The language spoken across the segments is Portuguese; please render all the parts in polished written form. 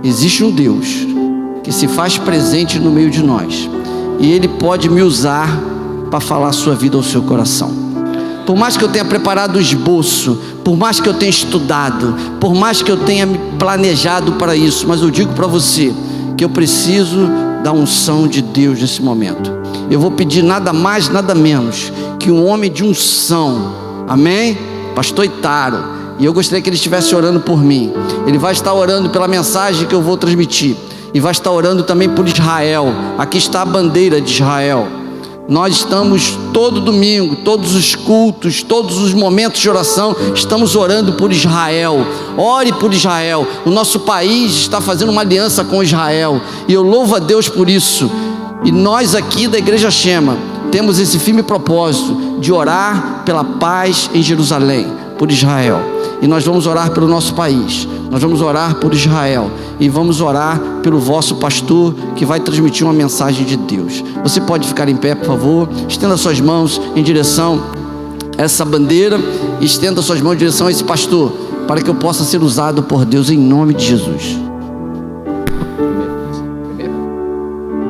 existe um Deus que se faz presente no meio de nós, e Ele pode me usar para falar a sua vida ao seu coração. Por mais que eu tenha preparado o esboço, por mais que eu tenha estudado, por mais que eu tenha me planejado para isso, mas eu digo para você que eu preciso da unção de Deus nesse momento. Eu vou pedir nada mais, nada menos que um homem de unção, amém? Pastor Itaro, e eu gostaria que ele estivesse orando por mim. Ele vai estar orando pela mensagem que eu vou transmitir, e vai estar orando também por Israel. Aqui está a bandeira de Israel. Nós estamos todo domingo, todos os cultos, todos os momentos de oração, estamos orando por Israel. Ore por Israel. O nosso país está fazendo uma aliança com Israel, e eu louvo a Deus por isso. E nós aqui da Igreja Shema temos esse firme propósito de orar pela paz em Jerusalém, por Israel. E nós vamos orar pelo nosso país, nós vamos orar por Israel, e vamos orar pelo vosso pastor que vai transmitir uma mensagem de Deus. Você pode ficar em pé, por favor. Estenda suas mãos em direção a essa bandeira, e estenda suas mãos em direção a esse pastor, para que eu possa ser usado por Deus em nome de Jesus.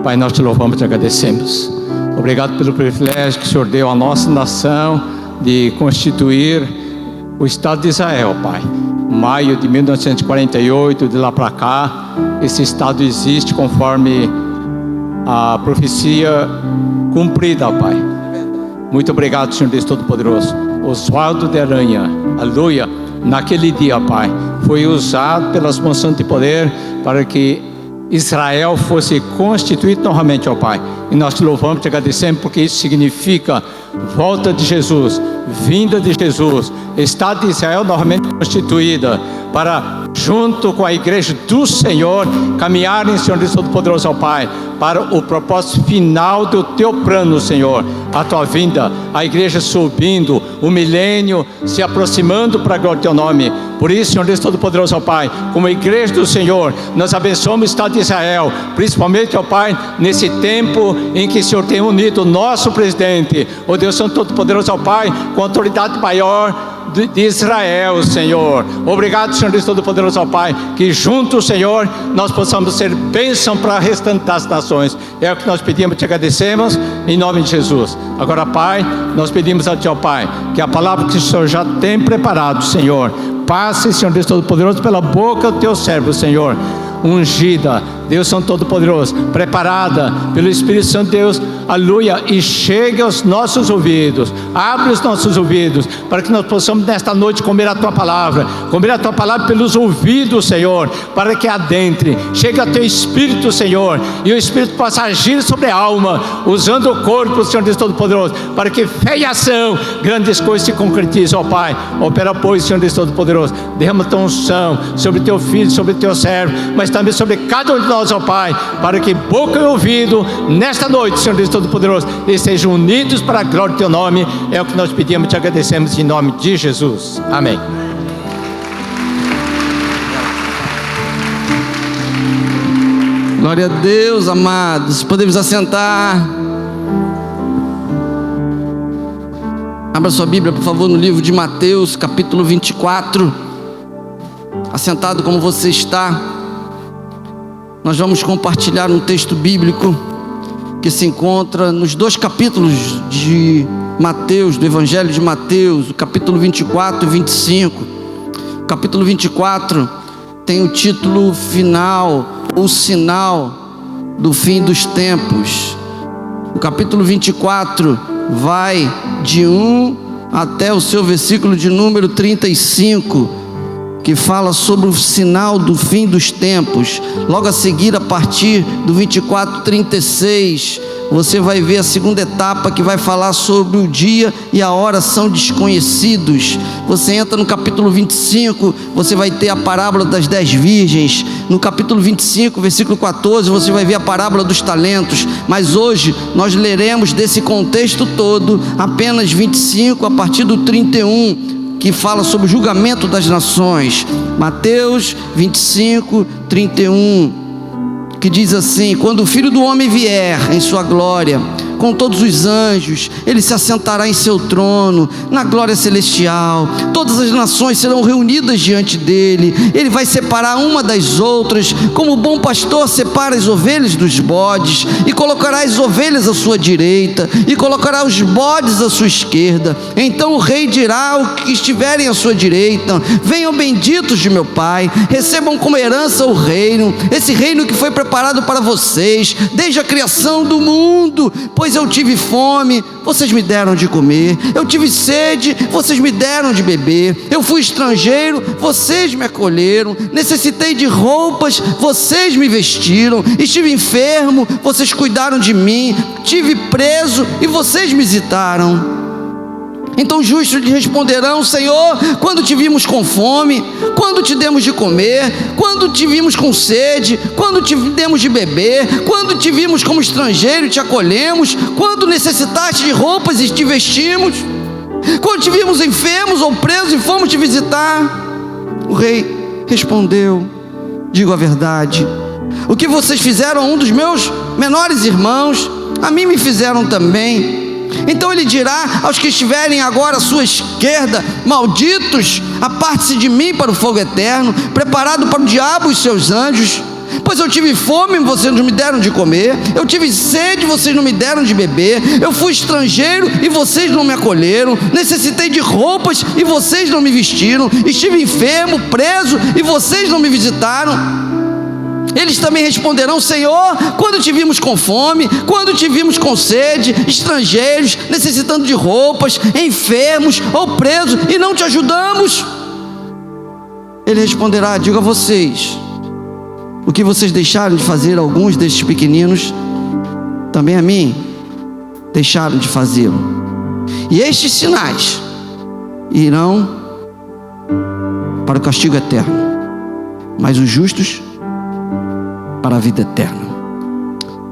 Pai, nós te louvamos e te agradecemos. Obrigado pelo privilégio que o Senhor deu à nossa nação de constituir o Estado de Israel, Pai. Maio de 1948, de lá para cá, esse Estado existe conforme a profecia cumprida, Pai. Muito obrigado, Senhor Deus Todo-Poderoso. Oswaldo de Aranha, aleluia, naquele dia, Pai, foi usado pelas moções de poder para que Israel fosse constituído novamente, ó Pai. E nós te louvamos e te agradecemos, porque isso significa volta de Jesus, vinda de Jesus, Estado de Israel novamente constituída, para, junto com a igreja do Senhor, caminharem, Senhor Deus Todo-Poderoso, ó Pai, para o propósito final do teu plano, Senhor, a tua vinda, a igreja subindo, o milênio se aproximando para a glória do teu nome. Por isso, Senhor Deus Todo-Poderoso, ó Pai, como a igreja do Senhor, nós abençoamos o Estado de Israel, principalmente, ó Pai, nesse tempo em que o Senhor tem unido o nosso presidente, ó Deus Santo Todo-Poderoso, ó Pai, com a autoridade maior de Israel, Senhor. Obrigado, Senhor Deus Todo-Poderoso, ó Pai, que juntos, Senhor, nós possamos ser bênção para o restante das nações. É o que nós pedimos e te agradecemos, em nome de Jesus. Agora, Pai, nós pedimos a Ti, ó Pai, que a palavra que o Senhor já tem preparado, Senhor, passe, Senhor Deus Todo-Poderoso, pela boca do Teu servo, Senhor, ungida, Deus Santo Todo-Poderoso, preparada pelo Espírito Santo de Deus, aleluia, e chegue aos nossos ouvidos, abre os nossos ouvidos, para que nós possamos nesta noite comer a Tua palavra pelos ouvidos, Senhor, para que adentre, chegue a Teu Espírito, Senhor, e o Espírito possa agir sobre a alma, usando o corpo, Senhor Deus Todo-Poderoso, para que fé e ação, grandes coisas se concretizem, ó Pai. Opera, pois, Senhor Deus Todo-Poderoso, derrama Tua unção sobre Teu Filho, sobre Teu servo, mas também sobre cada um de nós, ó Pai, para que boca e ouvido nesta noite, Senhor Deus Todo-Poderoso, estejam unidos para a glória do Teu nome. É o que nós pedimos e te agradecemos em nome de Jesus. Amém. Glória a Deus, amados. Podemos assentar. Abra sua Bíblia, por favor, no livro de Mateus, capítulo 24. Assentado como você está, nós vamos compartilhar um texto bíblico que se encontra nos 2 capítulos de Mateus, do Evangelho de Mateus, o capítulo 24 e 25. O capítulo 24 tem o título final, o sinal do fim dos tempos. O capítulo 24 vai de 1 até o seu versículo de número 35, que fala sobre o sinal do fim dos tempos. Logo a seguir, a partir do 24:36, você vai ver a segunda etapa, que vai falar sobre o dia e a hora são desconhecidos. Você entra no capítulo 25, você vai ter a parábola das 10 virgens. No capítulo 25, versículo 14, você vai ver a parábola dos talentos. Mas hoje nós leremos desse contexto todo apenas 25, a partir do 31, que fala sobre o julgamento das nações. Mateus 25, 31, que diz assim: quando o Filho do Homem vier em sua glória, com todos os anjos, ele se assentará em seu trono, na glória celestial. Todas as nações serão reunidas diante dele. Ele vai separar uma das outras, como o bom pastor separa as ovelhas dos bodes, e colocará as ovelhas à sua direita, e colocará os bodes à sua esquerda. Então o rei dirá aos que estiverem à sua direita: venham benditos de meu Pai, recebam como herança o reino, esse reino que foi preparado para vocês desde a criação do mundo. Pois eu tive fome, vocês me deram de comer, eu tive sede, vocês me deram de beber, eu fui estrangeiro, vocês me acolheram, necessitei de roupas, vocês me vestiram, estive enfermo, vocês cuidaram de mim, tive preso e vocês me visitaram. Então os justos lhe responderão: Senhor, quando te vimos com fome, quando te demos de comer, quando te vimos com sede, quando te demos de beber, quando te vimos como estrangeiro e te acolhemos, quando necessitaste de roupas e te vestimos, quando te vimos enfermos ou presos e fomos te visitar? O rei respondeu: digo a verdade, o que vocês fizeram a um dos meus menores irmãos, a mim me fizeram também. Então ele dirá aos que estiverem agora à sua esquerda: malditos, aparte-se de mim para o fogo eterno, preparado para o diabo e seus anjos. Pois eu tive fome, vocês não me deram de comer, eu tive sede, vocês não me deram de beber, eu fui estrangeiro e vocês não me acolheram, necessitei de roupas e vocês não me vestiram, estive enfermo, preso e vocês não me visitaram. Eles também responderão: Senhor, quando te vimos com fome, quando te vimos com sede, estrangeiros, necessitando de roupas, enfermos ou presos, e não te ajudamos? Ele responderá: digo a vocês, o que vocês deixaram de fazer a alguns destes pequeninos, também a mim deixaram de fazê-lo. E estes sinais irão para o castigo eterno, mas os justos para a vida eterna.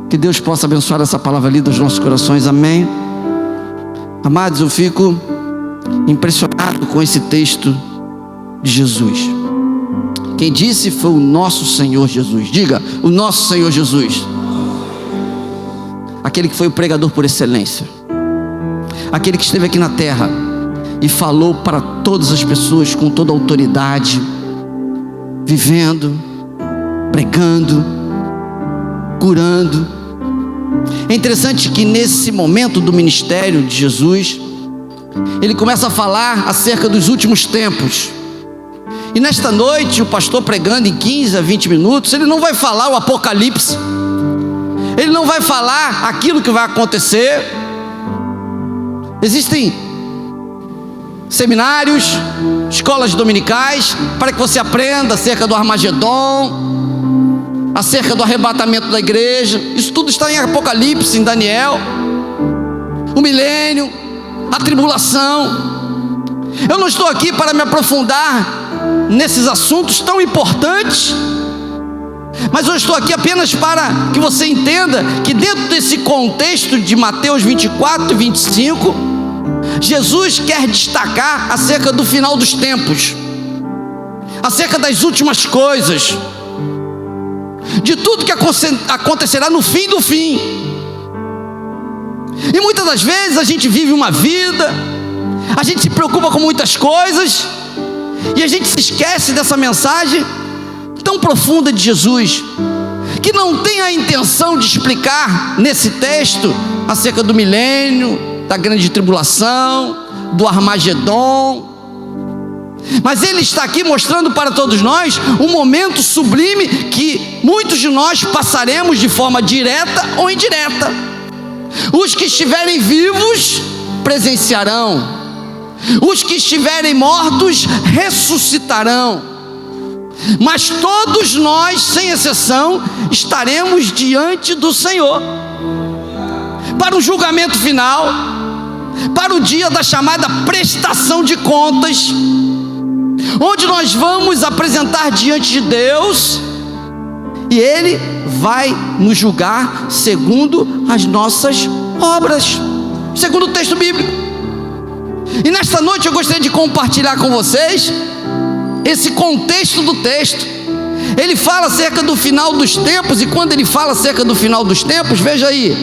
Que Deus possa abençoar essa palavra lida aos nossos corações, amém. Amados, eu fico impressionado com esse texto de Jesus. Quem disse foi o nosso Senhor Jesus. Diga: o nosso Senhor Jesus. Aquele que foi o pregador por excelência, aquele que esteve aqui na terra e falou para todas as pessoas com toda a autoridade, vivendo, pregando, curando. É interessante que nesse momento do ministério de Jesus, ele começa a falar acerca dos últimos tempos. E nesta noite, o pastor pregando em 15 a 20 minutos, ele não vai falar o apocalipse, ele não vai falar aquilo que vai acontecer. Existem seminários, escolas dominicais, para que você aprenda acerca do Armagedon, acerca do arrebatamento da igreja. Isso tudo está em Apocalipse, em Daniel. O milênio, a tribulação. Eu não estou aqui para me aprofundar nesses assuntos tão importantes, mas eu estou aqui apenas para que você entenda que dentro desse contexto de Mateus 24 e 25, Jesus quer destacar acerca do final dos tempos, acerca das últimas coisas, de tudo que acontecerá no fim do fim. E muitas das vezes a gente vive uma vida, a gente se preocupa com muitas coisas, e a gente se esquece dessa mensagem tão profunda de Jesus, que não tem a intenção de explicar nesse texto acerca do milênio, da grande tribulação, do Armagedon, mas ele está aqui mostrando para todos nós um momento sublime que muitos de nós passaremos de forma direta ou indireta. Os que estiverem vivos presenciarão, os que estiverem mortos ressuscitarão, mas todos nós, sem exceção, estaremos diante do Senhor para o julgamento final, para o dia da chamada prestação de contas, onde nós vamos apresentar diante de Deus e Ele vai nos julgar segundo as nossas obras, segundo o texto bíblico. E nesta noite eu gostaria de compartilhar com vocês esse contexto do texto. Ele fala acerca do final dos tempos, e quando ele fala acerca do final dos tempos, veja aí,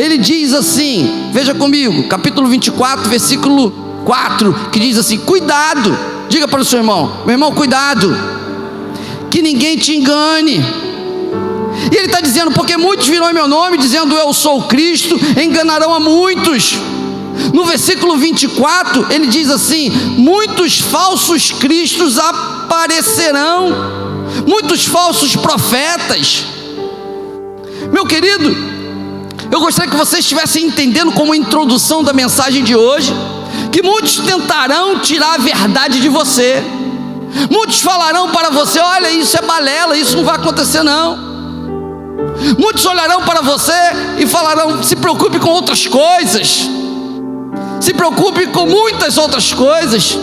ele diz assim, veja comigo, capítulo 24, versículo 4, que diz assim: cuidado, diga para o seu irmão, meu irmão, cuidado, que ninguém te engane. E ele está dizendo, porque muitos virão em meu nome, dizendo eu sou o Cristo, enganarão a muitos. No versículo 24, ele diz assim: muitos falsos cristos aparecerão, muitos falsos profetas. Meu querido, eu gostaria que você estivesse entendendo, como introdução da mensagem de hoje, que muitos tentarão tirar a verdade de você. Muitos falarão para você: olha, isso é balela, isso não vai acontecer não. Muitos olharão para você e falarão: se preocupe com outras coisas, se preocupe com muitas outras coisas.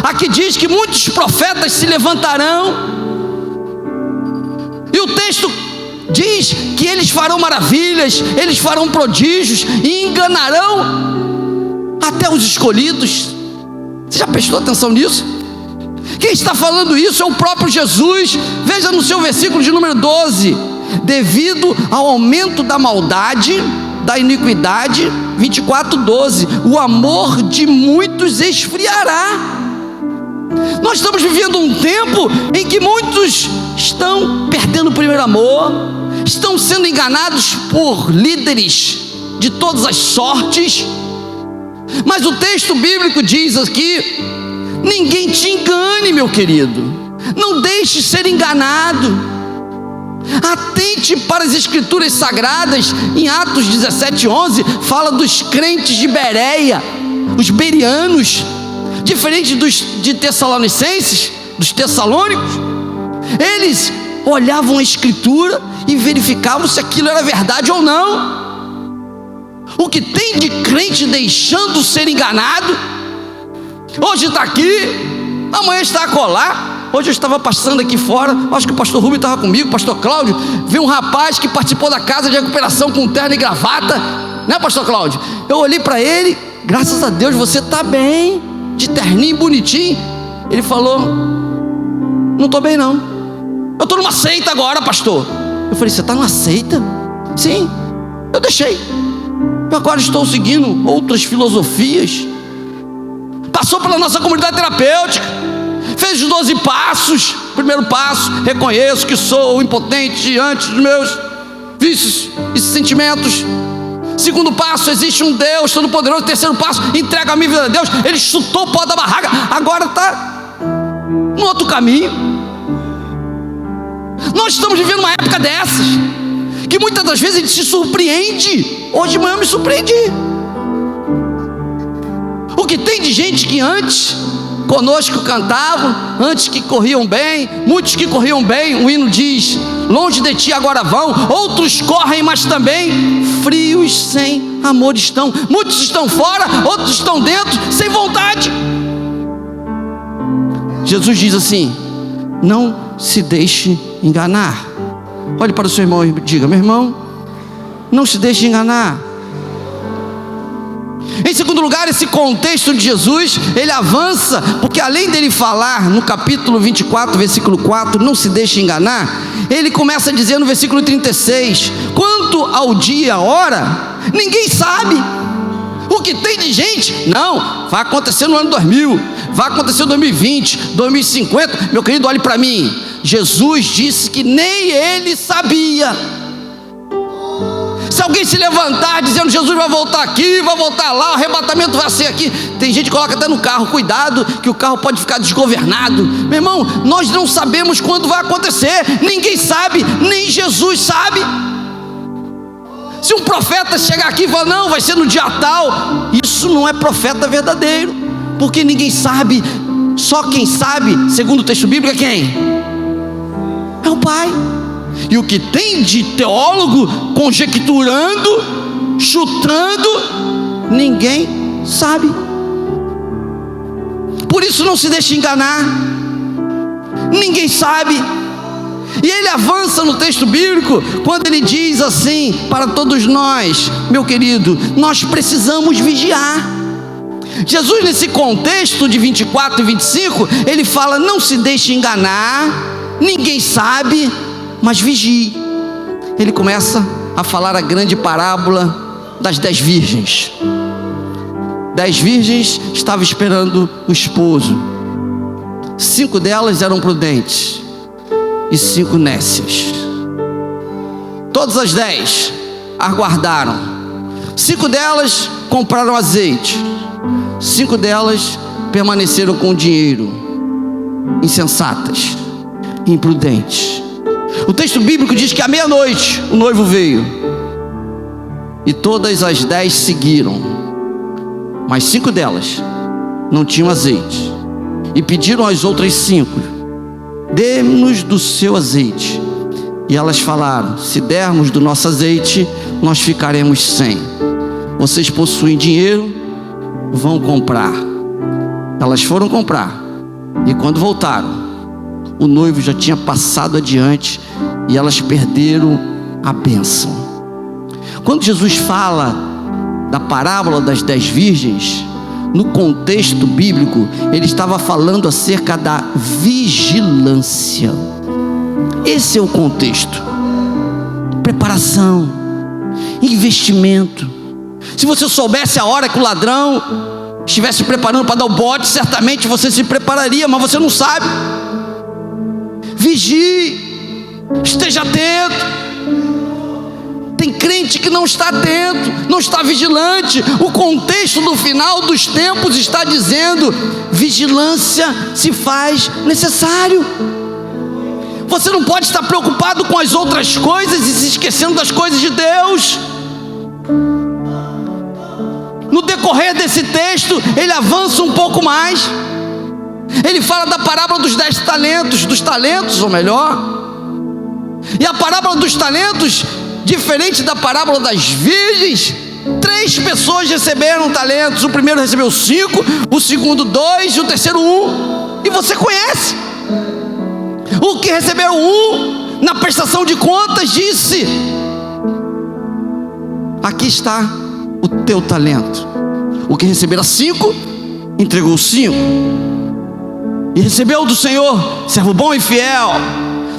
Aqui diz que muitos profetas se levantarão, e o texto diz que eles farão maravilhas, eles farão prodígios e enganarão até os escolhidos. Você já prestou atenção nisso? Quem está falando isso é o próprio Jesus. Veja no seu versículo de número 12: devido ao aumento da maldade, da iniquidade, 24:12, o amor de muitos esfriará. Nós estamos vivendo um tempo em que muitos estão perdendo o primeiro amor, estão sendo enganados por líderes de todas as sortes. Mas o texto bíblico diz aqui: ninguém te engane, meu querido, não deixe ser enganado. Atente para as escrituras sagradas. Em Atos 17:11 fala dos crentes de Bereia, os berianos, diferente de Tessalonicenses, dos tessalônicos. Eles olhavam a escritura e verificavam se aquilo era verdade ou não. O que tem de crente deixando ser enganado? Hoje está aqui, amanhã está acolá. Hoje eu estava passando aqui fora, acho que o pastor Rubem estava comigo, o pastor Cláudio, viu um rapaz que participou da casa de recuperação com terno e gravata, né, pastor Cláudio? Eu olhei para ele: graças a Deus você está bem, de terninho bonitinho. Ele falou: não estou bem não, eu estou numa seita agora, pastor. Eu falei: você está numa seita? Sim, eu deixei, eu agora estou seguindo outras filosofias. Passou pela nossa comunidade terapêutica, fez os 12 passos. Primeiro passo: reconheço que sou impotente diante dos meus vícios e sentimentos. Segundo passo: existe um Deus todo-poderoso. Terceiro passo: entrega a minha vida a Deus. Ele chutou o pó da barraca, agora está no outro caminho. Nós estamos vivendo uma época dessas, que muitas das vezes a gente se surpreende. Hoje de manhã eu me surpreendi. O que tem de gente que antes conosco cantavam, antes que corriam bem, muitos que corriam bem, o hino diz: longe de ti agora vão. Outros correm, mas também frios sem amor estão. Muitos estão fora, outros estão dentro, sem vontade. Jesus diz assim: não se deixe enganar. Olhe para o seu irmão e diga: meu irmão, não se deixe enganar. Em segundo lugar, esse contexto de Jesus, ele avança, porque além dele falar no capítulo 24, versículo 4, não se deixe enganar, ele começa a dizer no versículo 36, quanto ao dia, a hora, ninguém sabe. O que tem de gente? Não, vai acontecer no ano 2000, vai acontecer em 2020, 2050, meu querido, olhe para mim, Jesus disse que nem ele sabia. Se alguém se levantar dizendo Jesus vai voltar aqui, vai voltar lá, o arrebatamento vai ser aqui, tem gente que coloca até no carro, cuidado que o carro pode ficar desgovernado. Meu irmão, nós não sabemos quando vai acontecer, ninguém sabe, nem Jesus sabe. Se um profeta chegar aqui e falar: não, vai ser no dia tal, isso não é profeta verdadeiro, porque ninguém sabe. Só quem sabe, segundo o texto bíblico, é quem? É o Pai. E o que tem de teólogo conjecturando, chutando, ninguém sabe. Por isso não se deixe enganar, ninguém sabe. E ele avança no texto bíblico quando ele diz assim para todos nós: meu querido, nós precisamos vigiar. Jesus, nesse contexto de 24 e 25, ele fala: não se deixe enganar, ninguém sabe, mas vigie. Ele começa a falar a grande parábola das 10 virgens. 10 virgens estavam esperando o esposo. 5 delas eram prudentes e 5 nécias. Todas as 10 aguardaram. 5 delas compraram azeite. 5 delas permaneceram com o dinheiro, insensatas, imprudentes. O texto bíblico diz que à meia-noite o noivo veio e todas as 10 seguiram, mas 5 delas não tinham azeite e pediram às outras 5: dê-nos do seu azeite. E elas falaram: se dermos do nosso azeite, nós ficaremos sem. Vocês possuem dinheiro, vão comprar. Elas foram comprar, e quando voltaram, o noivo já tinha passado adiante e elas perderam a bênção. Quando Jesus fala da parábola das 10 virgens, no contexto bíblico, ele estava falando acerca da vigilância. Esse é o contexto. Preparação, investimento. Se você soubesse a hora que o ladrão estivesse preparando para dar o bote, certamente você se prepararia, mas você não sabe. Vigie, esteja atento. Tem crente que não está atento, não está vigilante. O contexto do final dos tempos está dizendo: vigilância se faz necessário. Você não pode estar preocupado com as outras coisas e se esquecendo das coisas de Deus. No decorrer desse texto, ele avança um pouco mais. Ele fala da parábola dos 10 talentos, dos talentos, ou melhor. E a parábola dos talentos, diferente da parábola das virgens, 3 pessoas receberam talentos. O primeiro recebeu 5, o segundo 2 e o terceiro 1. E você conhece. O que recebeu 1, na prestação de contas, disse: aqui está o teu talento. O que recebera 5, entregou 5. E recebeu do Senhor: servo bom e fiel,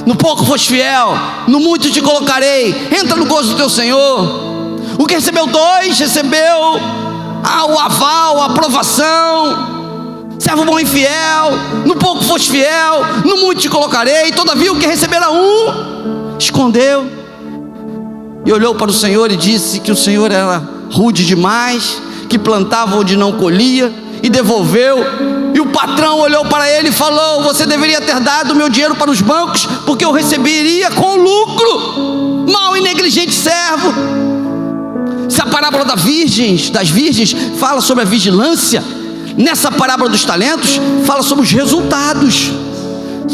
no pouco foste fiel, no muito te colocarei, entra no gozo do teu Senhor. O que recebeu 2, recebeu o aval, a aprovação: servo bom e fiel, no pouco foste fiel, no muito te colocarei. Todavia o que recebera 1, escondeu e olhou para o Senhor e disse que o Senhor era rude demais, que plantava onde não colhia, e devolveu. E o patrão olhou para ele e falou: você deveria ter dado o meu dinheiro para os bancos, porque eu receberia com lucro. Mau e negligente servo. Se a parábola das virgens fala sobre a vigilância, nessa parábola dos talentos fala sobre os resultados,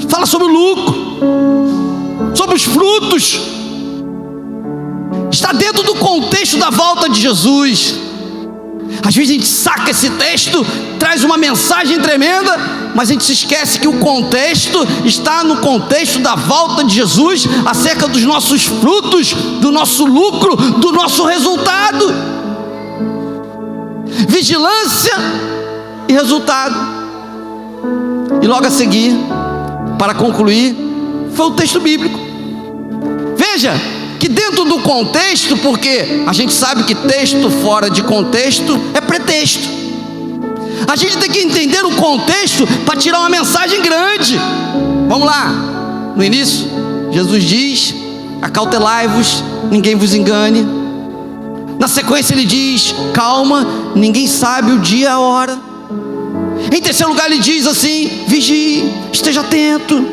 fala sobre o lucro, sobre os frutos. Está dentro do contexto da volta de Jesus. Às vezes a gente saca esse texto, traz uma mensagem tremenda, mas a gente se esquece que o contexto está no contexto da volta de Jesus, acerca dos nossos frutos, do nosso lucro, do nosso resultado. Vigilância e resultado. E logo a seguir, para concluir, foi o texto bíblico. Veja que dentro do contexto, porque a gente sabe que texto fora de contexto é pretexto. A gente tem que entender o contexto para tirar uma mensagem grande. Vamos lá. No início, Jesus diz: acautelai-vos, ninguém vos engane. Na sequência ele diz: calma, ninguém sabe o dia e a hora. Em terceiro lugar ele diz assim: vigie, esteja atento,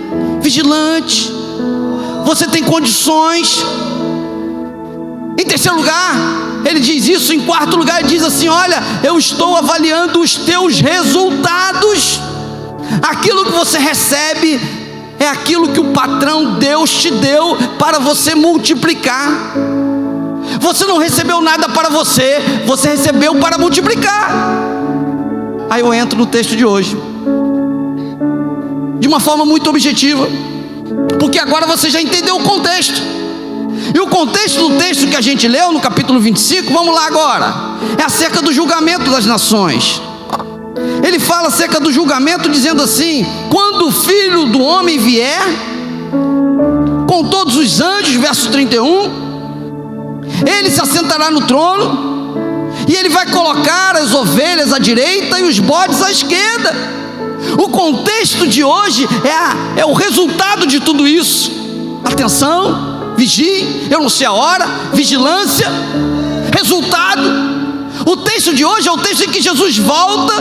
vigilante. Você tem condições. Em terceiro lugar ele diz isso. Em quarto lugar ele diz assim: olha, eu estou avaliando os teus resultados. Aquilo que você recebe é aquilo que o patrão Deus te deu para você multiplicar. Você não recebeu nada para você, você recebeu para multiplicar. Aí eu entro no texto de hoje, de uma forma muito objetiva, porque agora você já entendeu o contexto. E o contexto do texto que a gente leu no capítulo 25, vamos lá agora, é acerca do julgamento das nações. Ele fala acerca do julgamento dizendo assim: quando o Filho do Homem vier com todos os anjos, verso 31, ele se assentará no trono E ele vai colocar as ovelhas à direita e os bodes à esquerda. O contexto de hoje é o resultado de tudo isso. Atenção, vigie, eu não sei a hora, vigilância, resultado. O texto de hoje é o texto em que Jesus volta,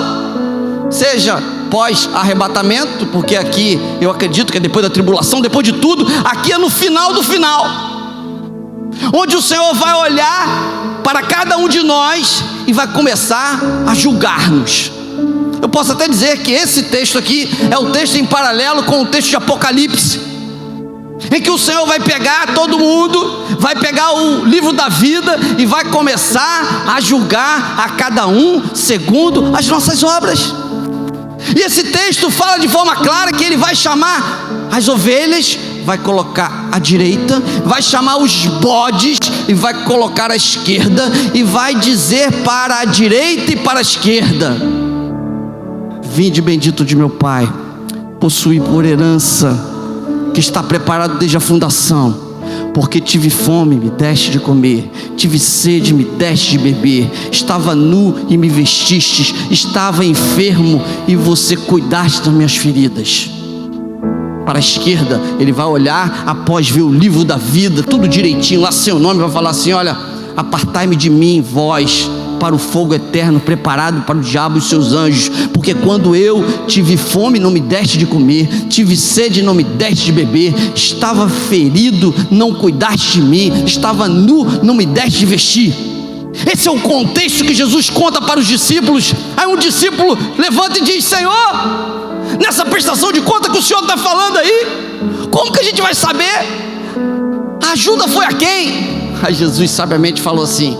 seja pós-arrebatamento, porque aqui eu acredito que é depois da tribulação, depois de tudo, aqui é no final do final, onde o Senhor vai olhar para cada um de nós e vai começar a julgar-nos. Eu posso até dizer que esse texto aqui é o texto em paralelo com o texto de Apocalipse, em que o Senhor vai pegar todo mundo, vai pegar o livro da vida e vai começar a julgar a cada um segundo as nossas obras. E esse texto fala de forma clara que ele vai chamar as ovelhas, vai colocar à direita, vai chamar os bodes e vai colocar à esquerda, e vai dizer para a direita e para a esquerda: vinde bendito de meu Pai, possuí por herança que está preparado desde a fundação, porque tive fome, me deste de comer, tive sede, me deste de beber, estava nu e me vestistes, estava enfermo e você cuidaste das minhas feridas. Para a esquerda, ele vai olhar após ver o livro da vida, tudo direitinho, lá seu nome, vai falar assim: olha, apartai-me de mim, vós, para o fogo eterno preparado para o diabo e seus anjos, porque quando eu tive fome não me deste de comer, tive sede não me deste de beber, estava ferido, não cuidaste de mim, estava nu, não me deste de vestir. Esse é o contexto que Jesus conta para os discípulos. Aí um discípulo levanta e diz: Senhor, nessa prestação de conta que o Senhor está falando aí, como que a gente vai saber? A ajuda foi a quem? Aí Jesus sabiamente falou assim: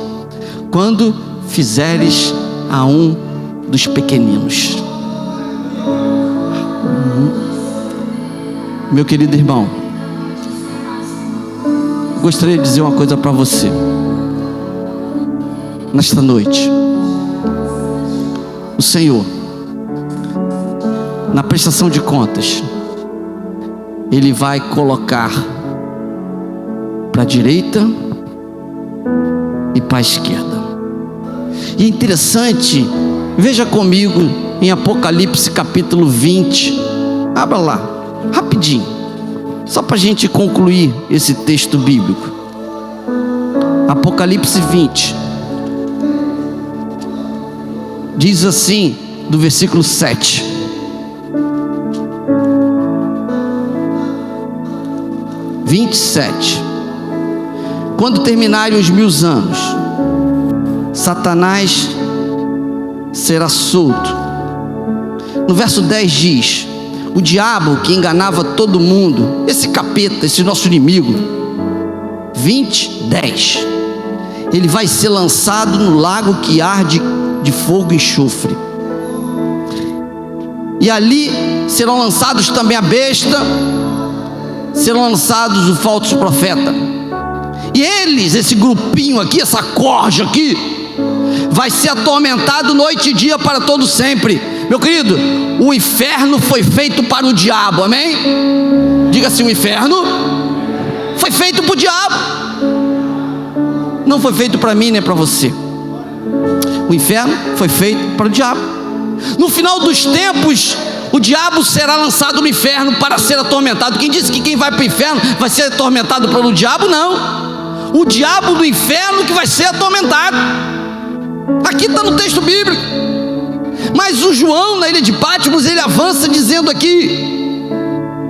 quando fizeres a um dos pequeninos. Meu querido irmão, gostaria de dizer uma coisa para você nesta noite. O Senhor, na prestação de contas, Ele vai colocar para a direita e para a esquerda. E é interessante, veja comigo em Apocalipse capítulo 20, abra lá, rapidinho, só para a gente concluir esse texto bíblico. Apocalipse 20, diz assim, do versículo 7: quando terminarem os 1000 anos, Satanás será solto. No verso 10 diz: o diabo que enganava todo mundo, esse capeta, esse nosso inimigo, 20:10, ele vai ser lançado no lago que arde de fogo e enxofre, e ali serão lançados também a besta, serão lançados o falso profeta, e eles, esse grupinho aqui, essa corja aqui, vai ser atormentado noite e dia para todo sempre. Meu querido, o inferno foi feito para o diabo, amém? Diga assim: o inferno foi feito para o diabo, não foi feito para mim nem para você. O inferno foi feito para o diabo. No final dos tempos, o diabo será lançado no inferno para ser atormentado. Quem disse que quem vai para o inferno vai ser atormentado pelo diabo? Não, o diabo do inferno que vai ser atormentado. Aqui está no texto bíblico. Mas o João, na ilha de Patmos, ele avança dizendo aqui: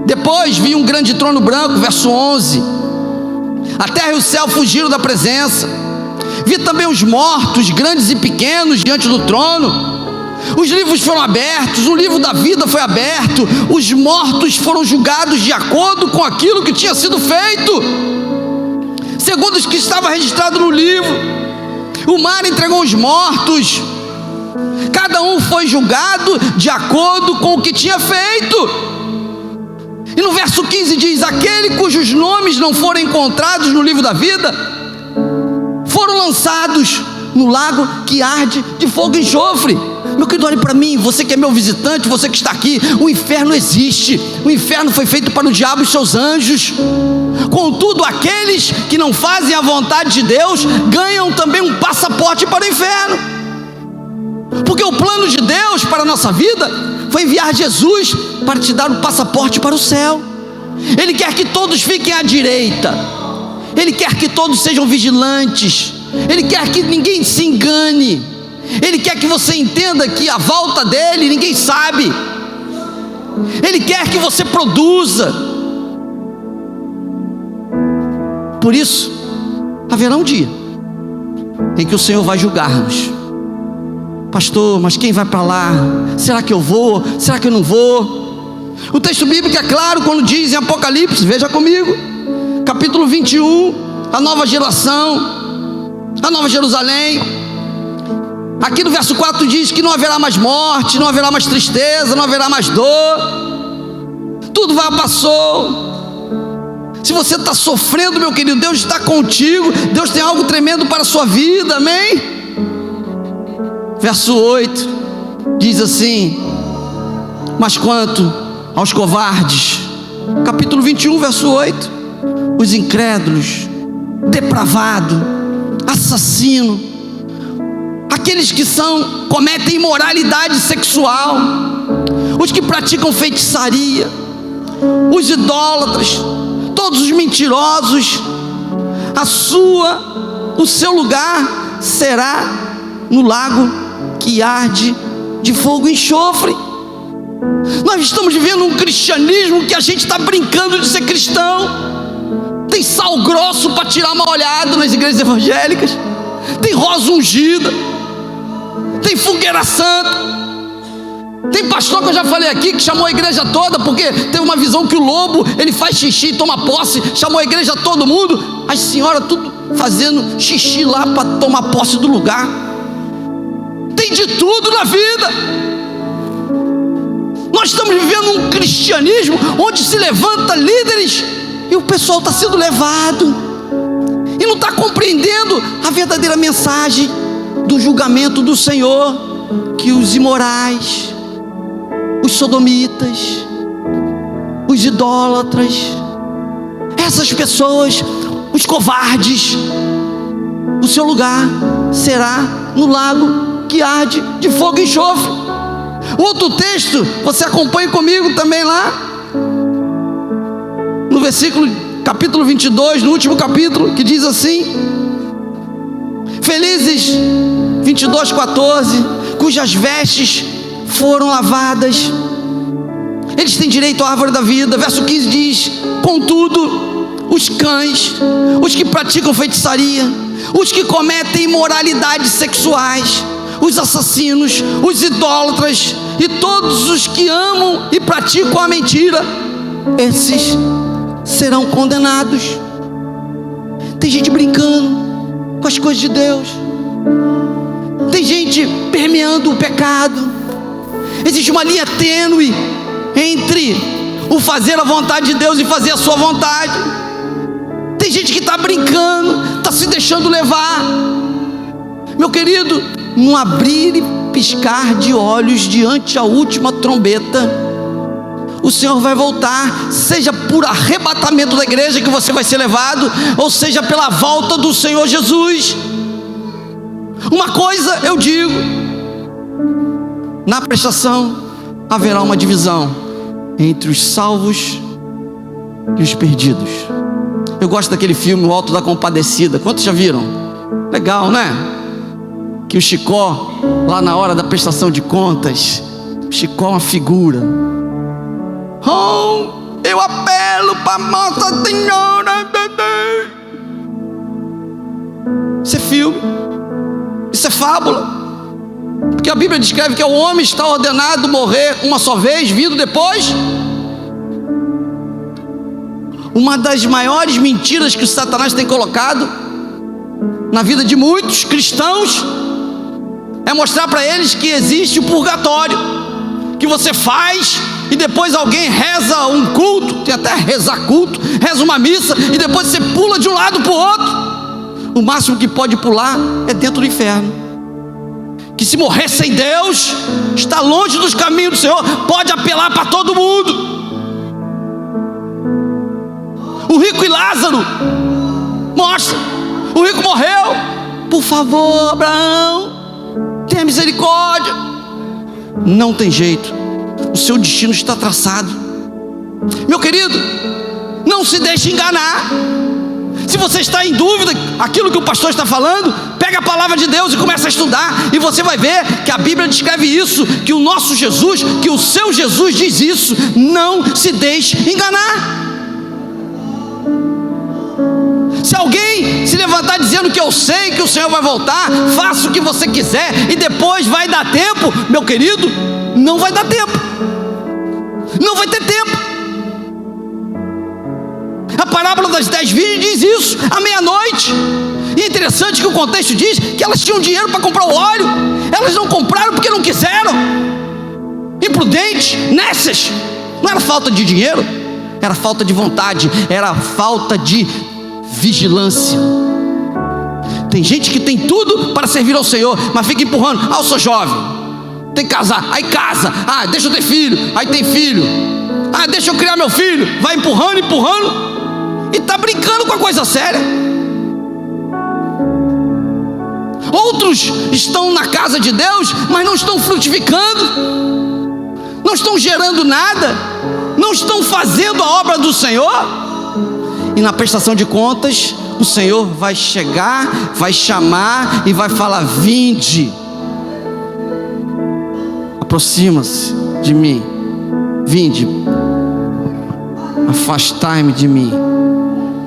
depois vi um grande trono branco, verso 11, a terra e o céu fugiram da presença, vi também os mortos, grandes e pequenos, diante do trono. Os livros foram abertos, o livro da vida foi aberto, os mortos foram julgados de acordo com aquilo que tinha sido feito, segundo os que estava registrado no livro. O mar entregou os mortos, cada um foi julgado de acordo com o que tinha feito. E no verso 15 diz: aquele cujos nomes não foram encontrados no livro da vida foram lançados no lago que arde de fogo e enxofre. Meu querido, olhe para mim, você que é meu visitante, você que está aqui, o inferno existe. O inferno foi feito para o diabo e seus anjos. Contudo, aqueles que não fazem a vontade de Deus ganham também um passaporte para o inferno. Porque o plano de Deus para a nossa vida foi enviar Jesus para te dar um passaporte para o céu. Ele quer que todos fiquem à direita. Ele quer que todos sejam vigilantes. Ele quer que ninguém se engane. Ele quer que você entenda que a volta dele ninguém sabe. Ele quer que você produza. Por isso, haverá um dia em que o Senhor vai julgar-nos. Pastor, mas quem vai para lá? Será que eu vou? Será que eu não vou? O texto bíblico é claro quando diz em Apocalipse, veja comigo, capítulo 21, a nova geração, a nova Jerusalém. Aqui no verso 4 diz que não haverá mais morte, não haverá mais tristeza, não haverá mais dor. Tudo passou. Se você está sofrendo, meu querido, Deus está contigo. Deus tem algo tremendo para a sua vida, amém? Verso 8 diz assim: mas quanto aos covardes, capítulo 21, verso 8, os incrédulos, depravado, assassino, aqueles que cometem imoralidade sexual, os que praticam feitiçaria, os idólatras, todos os mentirosos, o seu lugar será no lago que arde de fogo e enxofre. Nós estamos vivendo um cristianismo que a gente está brincando de ser cristão. Tem sal grosso para tirar mal olhado nas igrejas evangélicas, tem rosa ungida, tem fogueira santa. Tem pastor que eu já falei aqui que chamou a igreja toda porque teve uma visão que o lobo, ele faz xixi e toma posse. Chamou a igreja todo mundo, as senhoras tudo fazendo xixi lá para tomar posse do lugar. Tem de tudo na vida. Nós estamos vivendo um cristianismo onde se levanta líderes e o pessoal está sendo levado e não está compreendendo a verdadeira mensagem do julgamento do Senhor, que os imorais, os sodomitas, os idólatras, essas pessoas, os covardes, o seu lugar será no lago que arde de fogo e enxofre. Outro texto, você acompanha comigo também lá, no versículo, capítulo 22, no último capítulo, que diz assim: felizes, 22:14, cujas vestes foram lavadas, eles têm direito à árvore da vida. Verso 15 diz: contudo, os cães, os que praticam feitiçaria, os que cometem imoralidades sexuais, os assassinos, os idólatras e todos os que amam e praticam a mentira, esses serão condenados. Tem gente brincando com as coisas de Deus, tem gente permeando o pecado. Existe uma linha tênue entre o fazer a vontade de Deus e fazer a sua vontade. Tem gente que está brincando, está se deixando levar. Meu querido, num abrir e piscar de olhos diante a última trombeta, o Senhor vai voltar, seja por arrebatamento da igreja que você vai ser levado, ou seja pela volta do Senhor Jesus. Uma coisa eu digo: na prestação haverá uma divisão entre os salvos e os perdidos. Eu gosto daquele filme O Alto da Compadecida. Quantos já viram? Legal, né? Que o Chicó, lá na hora da prestação de contas, o Chicó é uma figura. Oh, eu apelo para Nossa Senhora. Isso é filme, isso é fábula, porque a Bíblia descreve que o homem está ordenado morrer uma só vez, vindo depois. Uma das maiores mentiras que o Satanás tem colocado na vida de muitos cristãos é mostrar para eles que existe o purgatório, que você faz e depois alguém reza um culto, tem até rezar culto, reza uma missa e depois você pula de um lado para o outro. O máximo que pode pular é dentro do inferno. que se morrer sem Deus, está longe dos caminhos do Senhor, pode apelar para todo mundo. O rico e Lázaro, mostra, o rico morreu, por favor, Abraão, tenha misericórdia. Não tem jeito, o seu destino está traçado. Meu querido, não se deixe enganar. Se você está em dúvida, aquilo que o pastor está falando, pega a palavra de Deus e começa a estudar, e você vai ver que a Bíblia descreve isso, que o nosso Jesus, que o seu Jesus diz isso. Não se deixe enganar. Se alguém se levantar dizendo que eu sei que o Senhor vai voltar, faça o que você quiser e depois vai dar tempo, meu querido, não vai dar tempo, não vai ter tempo. A parábola das 10 virgens diz isso, à meia-noite. E é interessante que o contexto diz que elas tinham dinheiro para comprar o óleo, elas não compraram porque não quiseram. Imprudentes, nécias. Não era falta de dinheiro, era falta de vontade, era falta de vigilância. Tem gente que tem tudo para servir ao Senhor, mas fica empurrando. Ah, eu sou jovem, tem que casar, aí casa. Ah, deixa eu ter filho, aí tem filho. Ah, deixa eu criar meu filho. Vai empurrando, e está brincando com a coisa séria. Outros estão na casa de Deus, mas não estão frutificando, não estão gerando nada, não estão fazendo a obra do Senhor. E na prestação de contas, o Senhor vai chegar, vai chamar e vai falar: vinde, aproxima-se de mim, vinde, afastai-me de mim,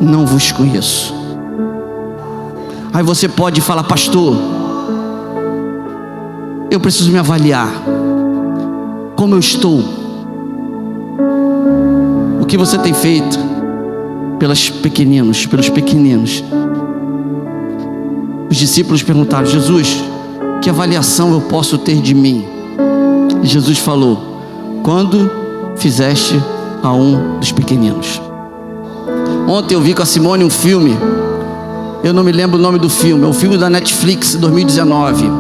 não vos conheço. Aí você pode falar: pastor, eu preciso me avaliar, como eu estou, o que você tem feito pelos pequeninos. Os discípulos perguntaram: Jesus, que avaliação eu posso ter de mim? E Jesus falou: quando fizeste a um dos pequeninos. Ontem eu vi com a Simone um filme, eu não me lembro o nome do filme, é um filme da Netflix, 2019,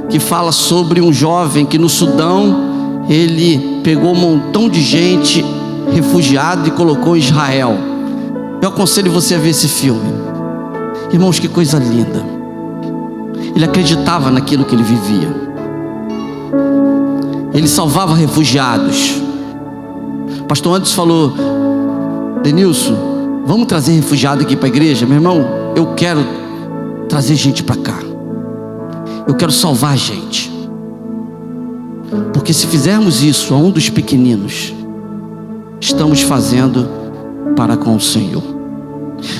que fala sobre um jovem que no Sudão, ele pegou um montão de gente refugiado e colocou em Israel. Eu aconselho você a ver esse filme. Irmãos, que coisa linda. Ele acreditava naquilo que ele vivia. Ele salvava refugiados. O pastor Anderson falou: Denilson, vamos trazer refugiado aqui para a igreja? Meu irmão, eu quero trazer gente para cá, eu quero salvar gente, porque se fizermos isso a um dos pequeninos, estamos fazendo para com o Senhor.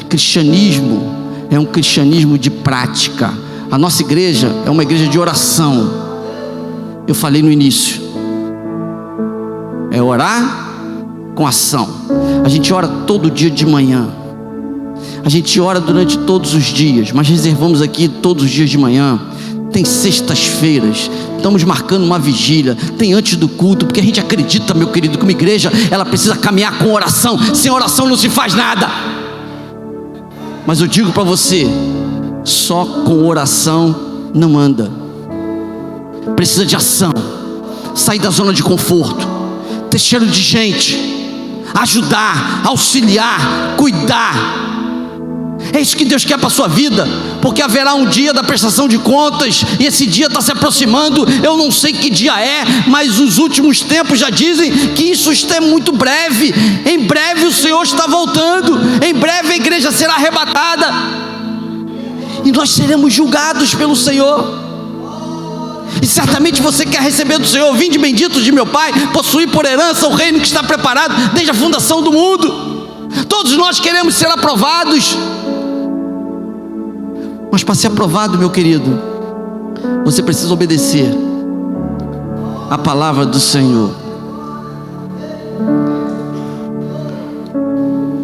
Cristianismo é um cristianismo de prática. A nossa igreja é uma igreja de oração. Eu falei no início, é orar com ação. A gente ora todo dia de manhã, a gente ora durante todos os dias, mas reservamos aqui todos os dias de manhã. Tem sextas-feiras, estamos marcando uma vigília, tem antes do culto, porque a gente acredita, meu querido, que uma igreja, ela precisa caminhar com oração. Sem oração não se faz nada. Mas eu digo para você, só com oração não anda. Precisa de ação, sair da zona de conforto, ter cheiro de gente, ajudar, auxiliar, cuidar. É isso que Deus quer para a sua vida, porque haverá um dia da prestação de contas, e esse dia está se aproximando. Eu não sei que dia é, mas os últimos tempos já dizem que isso está muito breve. Em breve o Senhor está voltando, em breve a igreja será arrebatada, e nós seremos julgados pelo Senhor. E certamente você quer receber do Senhor: vinde benditos de meu Pai, possuir por herança o reino que está preparado desde a fundação do mundo. Todos nós queremos ser aprovados, mas para ser aprovado, meu querido, você precisa obedecer a palavra do Senhor.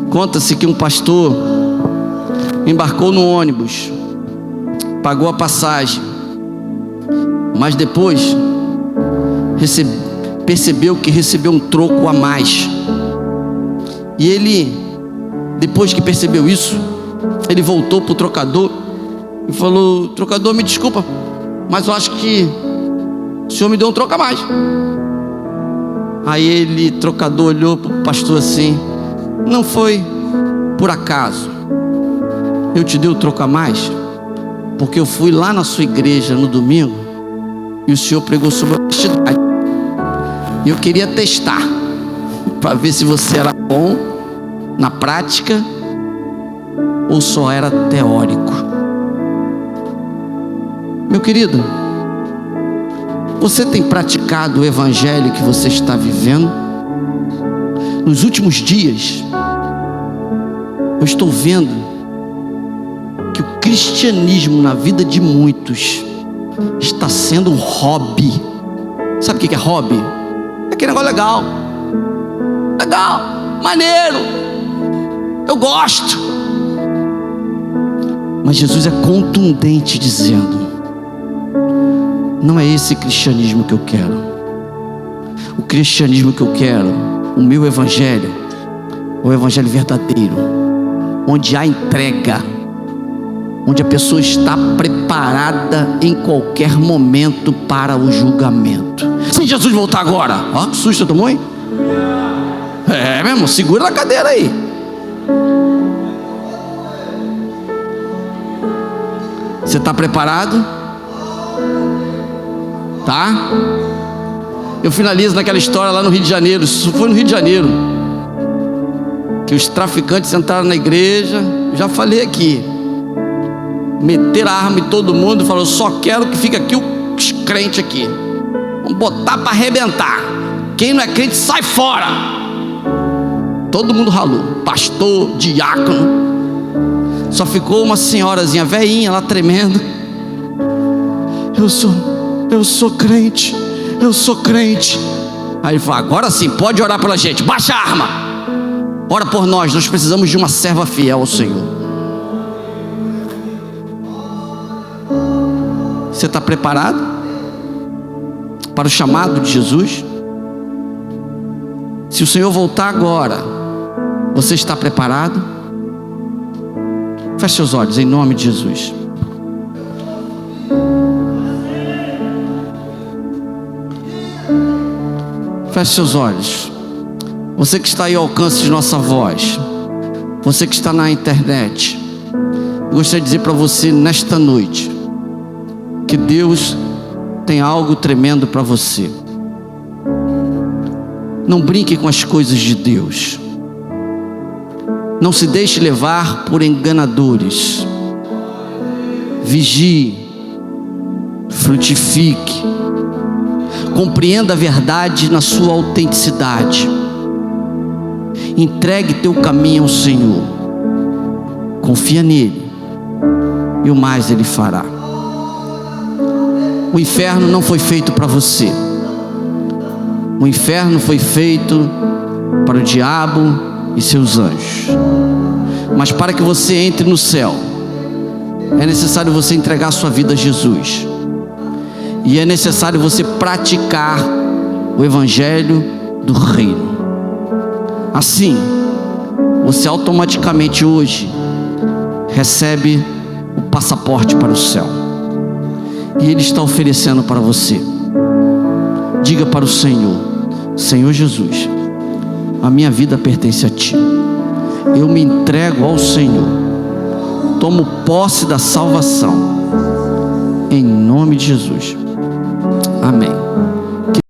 Conta-se que um pastor embarcou no ônibus, pagou a passagem, mas depois percebeu que recebeu um troco a mais. E ele, depois que percebeu isso, ele voltou para o trocador e falou: trocador, me desculpa, mas eu acho que o senhor me deu um troco a mais. Aí ele, trocador, olhou para o pastor assim: não foi por acaso, eu te dei o troco a mais, porque eu fui lá na sua igreja no domingo e o senhor pregou sobre a honestidade. E eu queria testar para ver se você era bom na prática ou só era teórico. Meu querido, você tem praticado o evangelho que você está vivendo? Nos últimos dias, eu estou vendo que o cristianismo na vida de muitos está sendo um hobby. Sabe o que é hobby? É aquele negócio legal, maneiro, eu gosto. Mas Jesus é contundente dizendo: não é esse cristianismo que eu quero. O cristianismo que eu quero, o meu evangelho, é o evangelho verdadeiro, onde há entrega, onde a pessoa está preparada em qualquer momento para o julgamento. Se Jesus voltar agora, ó, que susto tomou, hein? É mesmo, segura na cadeira aí. Você está preparado? Tá? Eu finalizo naquela história lá no Rio de Janeiro. Isso foi no Rio de Janeiro, que os traficantes entraram na igreja. Já falei aqui, meteram a arma em todo mundo e falaram: só quero que fique aqui os crentes aqui. Vamos botar para arrebentar. Quem não é crente sai fora. Todo mundo ralou, pastor, diácono. Só ficou uma senhorazinha velhinha lá tremendo: eu sou crente, eu sou crente. Aí ele falou: agora sim, pode orar pela gente, baixa a arma, ora por nós, nós precisamos de uma serva fiel ao Senhor. Você está preparado para o chamado de Jesus? Se o Senhor voltar agora, você está preparado? Feche seus olhos em nome de Jesus. Feche seus olhos. Você que está aí ao alcance de nossa voz, você que está na internet, eu gostaria de dizer para você nesta noite que Deus tem algo tremendo para você. Não brinque com as coisas de Deus. Não se deixe levar por enganadores. Vigie, frutifique, compreenda a verdade na sua autenticidade. Entregue teu caminho ao Senhor. Confia nele e o mais ele fará. O inferno não foi feito para você. O inferno foi feito para o diabo e seus anjos. Mas para que você entre no céu, é necessário você entregar sua vida a Jesus. E é necessário você praticar o evangelho do reino. Assim, você automaticamente hoje recebe o passaporte para o céu. E Ele está oferecendo para você. Diga para o Senhor: Senhor Jesus, a minha vida pertence a Ti. Eu me entrego ao Senhor. Tomo posse da salvação. Em nome de Jesus. Amém.